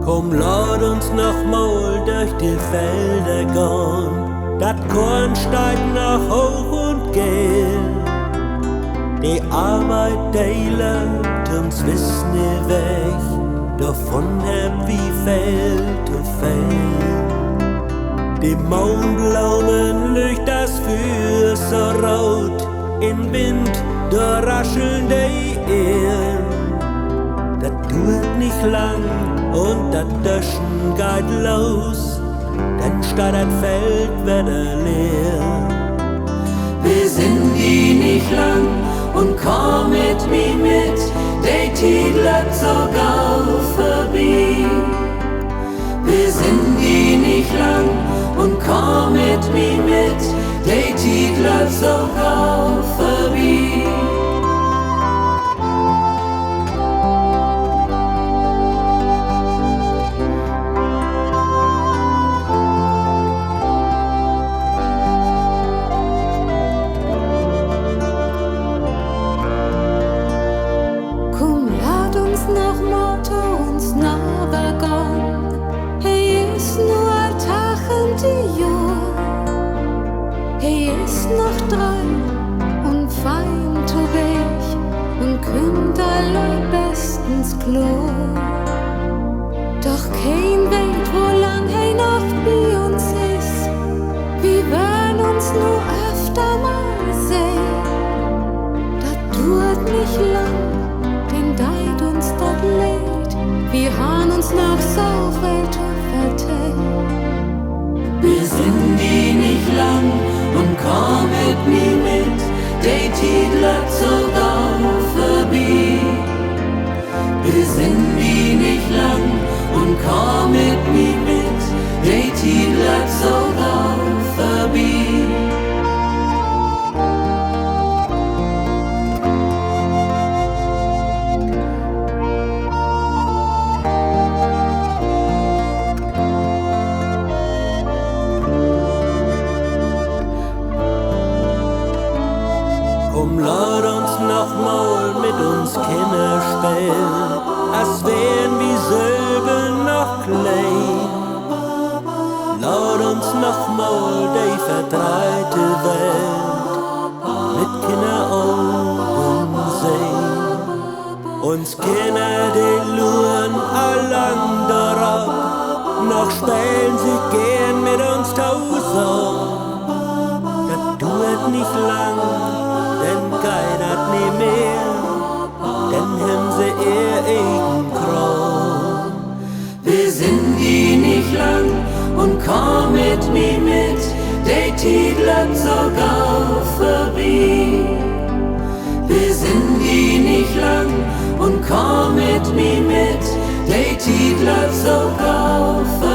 Komm, lad uns noch mal durch die Felder gehen, dat Korn steigt nach hoch und gel. Die Arbeit teilt uns wiss nie weg, davon hab wie Feld zu Feld. Die Mondblumen leucht das Feuer so rot, in Wind, da rascheln die Ehren. Dat dauert nicht lang und das Döschen geht los, dann steht das Feld wieder leer. Wir sind die nicht lang und komm mit mir mit, die Zeit läuft so gau vorbei. Wir sind die nicht lang und komm mit mir mit, die Zeit läuft so gau vorbei. Noch dran und fein zu weg und kümmt allein bestens Klo. Doch kein weet, wo lang hey Nacht bei uns ist. Wir werden uns nur öfter mal sehen. Das dauert nicht lang, denn deit uns das Leid. Wir haben uns noch so viel zu vertellen. Wir sind die nicht lang und komm mit mir mit, die Zeit läuft so gau vorbei. Wir sind die nicht lang und komm mit mir mit, die Zeit läuft so gau vorbei. Komm, lad uns noch mal mit uns Kinder spielen, als wären wir selber noch klein. Lad uns noch mal die verdreite Welt mit Kinderaugen sehen. Uns Kinder, die luren allang darauf, noch spielen sie gern mit uns tausend. Das dauert nicht lang, denn keiner nie mehr, denn haben sie ihr eigen Kram. Wir sind die nicht lang und komm mit mir mit, die Zeit läuft so gau vorbei. Wir sind die nicht lang und komm mit mir mit, die Zeit läuft so gau vorbei.